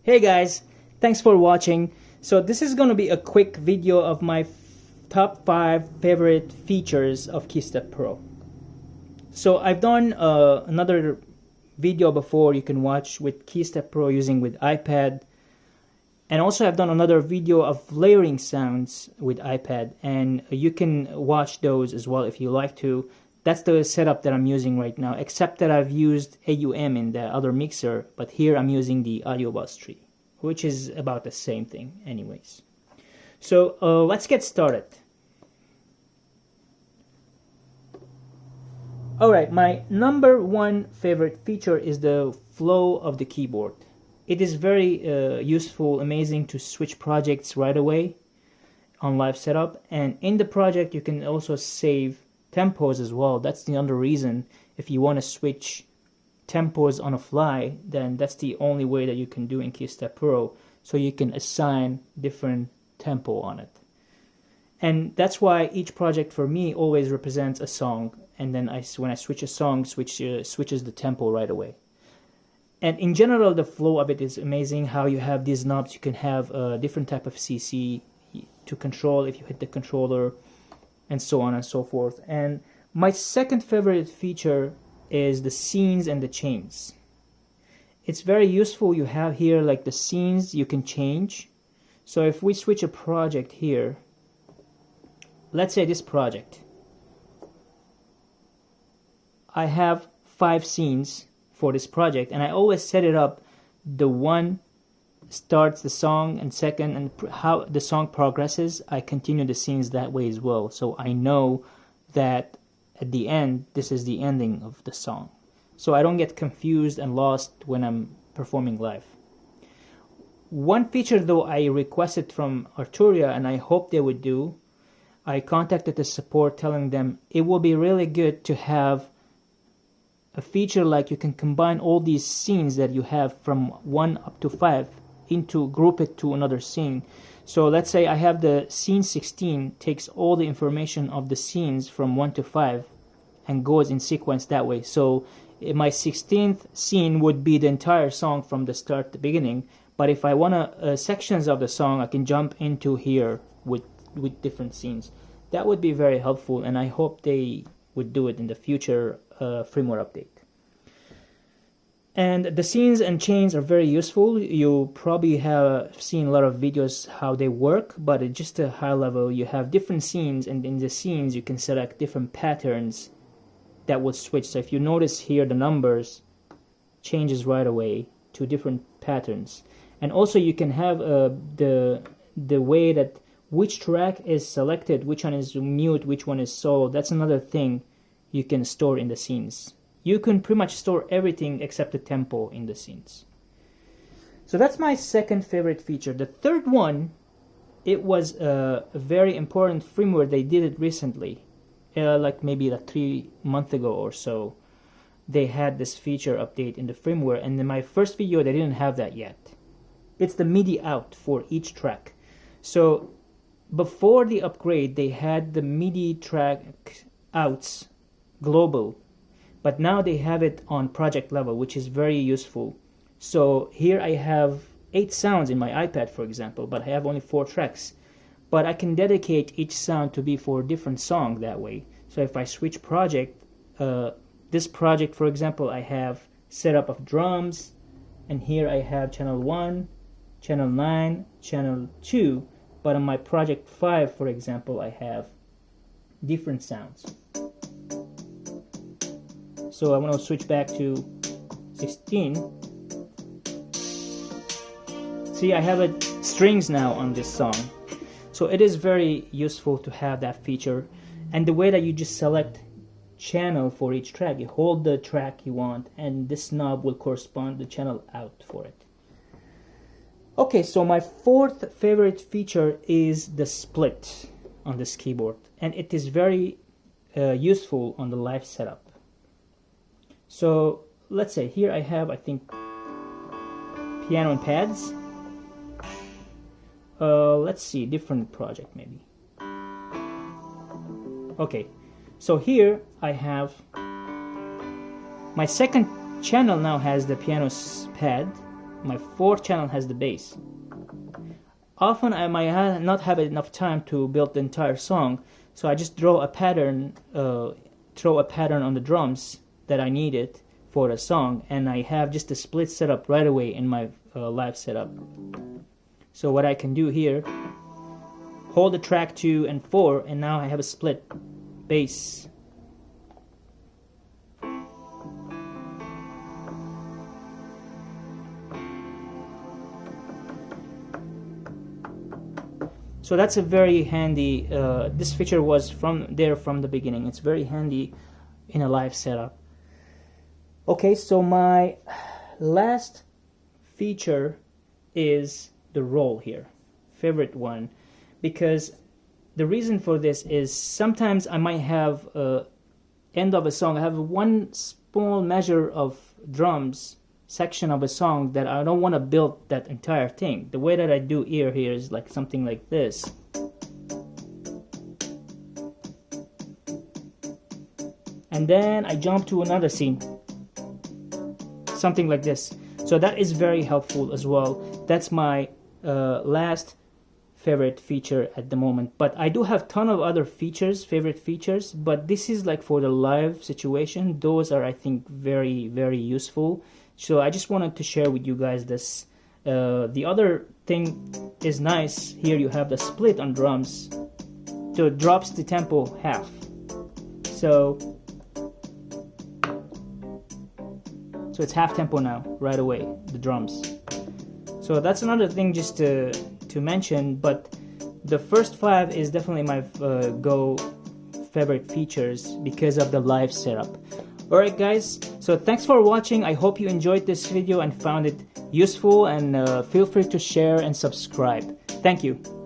Hey guys, thanks for watching. So this is going to be a quick video of my top 5 favorite features of KeyStep Pro. So I've done another video before you can watch with KeyStep Pro using with iPad, and also I've done another video of layering sounds with iPad, and you can watch those as well if you like to. That's the setup that I'm using right now, except that I've used AUM in the other mixer, but here I'm using the Audiobus tree, which is about the same thing anyways. So let's get started. Alright, my number one favorite feature is the flow of the keyboard. It is very useful, amazing to switch projects right away on live setup, and in the project you can also save tempos as well. That's the other reason. If you want to switch tempos on a fly, then that's the only way that you can do in KeyStep Pro, so you can assign different tempo on it. And that's why each project for me always represents a song, and then when I switch a song, switches the tempo right away. And in general, the flow of it is amazing. How you have these knobs, you can have a different type of CC to control if you hit the controller, and so on and so forth. And my second favorite feature is the scenes and the chains. It's very useful. You have here like the scenes you can change. So if we switch a project here, let's say this project, I have 5 scenes for this project, and I always set it up. The one starts the song, and second, and how the song progresses, I continue the scenes that way as well, so I know that at the end this is the ending of the song, so I don't get confused and lost when I'm performing live. One feature though I requested from Arturia, and I hope they would do, I contacted the support telling them it will be really good to have a feature like you can combine all these scenes that you have from 1 up to 5 into group it to another scene. So let's say I have the scene 16 takes all the information of the scenes from 1 to 5 and goes in sequence that way. So my 16th scene would be the entire song from the start to the beginning, but if I want sections of the song, I can jump into here with different scenes. That would be very helpful, and I hope they would do it in the future firmware update. And the scenes and chains are very useful. You probably have seen a lot of videos how they work, but at just a high level, you have different scenes, and in the scenes you can select different patterns that will switch. So if you notice here, the numbers changes right away to different patterns. And also you can have the way that which track is selected, which one is mute, which one is solo. That's another thing you can store in the scenes. You can pretty much store everything except the tempo in the scenes. So that's my second favorite feature. The third one, it was a very important firmware. They did it recently, like maybe like 3 months ago or so. They had this feature update in the firmware, and in my first video they didn't have that yet. It's the MIDI out for each track. So before the upgrade, they had the MIDI track outs global, but now they have it on project level, which is very useful. So here I have 8 sounds in my iPad, for example, but I have only 4 tracks. But I can dedicate each sound to be for a different song that way. So if I switch project, this project, for example, I have setup of drums, and here I have channel 1, channel 9, channel 2, but on my project 5, for example, I have different sounds. So I'm going to switch back to 16. See, I have strings now on this song. So it is very useful to have that feature. And the way that you just select channel for each track, you hold the track you want, and this knob will correspond the channel out for it. Okay, so my fourth favorite feature is the split on this keyboard, and it is very useful on the live setup. So let's say here I have, I think, piano and pads. Let's see, different project maybe. Okay, so here I have my second channel now has the piano pad, my fourth channel has the bass. Often I might not have enough time to build the entire song, so I just throw a pattern on the drums that I needed for the song, and I have just a split setup right away in my live setup. So what I can do here, hold the track 2 and 4, and now I have a split bass. So that's a very handy, this feature was from the beginning. It's very handy in a live setup. Okay, so my last feature is the roll here, favorite one, because the reason for this is sometimes I might have end of a song, I have one small measure of drums section of a song that I don't want to build that entire thing. The way that I do here is like something like this. And then I jump to another scene, something like this. So that is very helpful as well. That's my last favorite feature at the moment, but I do have a ton of other features, favorite features, but this is like for the live situation. Those are, I think, very, very useful. So I just wanted to share with you guys this. The other thing is nice. Here you have the split on drums, so it drops the tempo half. So it's half tempo now, right away, the drums. So that's another thing just to mention, but the first 5 is definitely my go favorite features because of the live setup. Alright guys, so thanks for watching. I hope you enjoyed this video and found it useful, and feel free to share and subscribe. Thank you.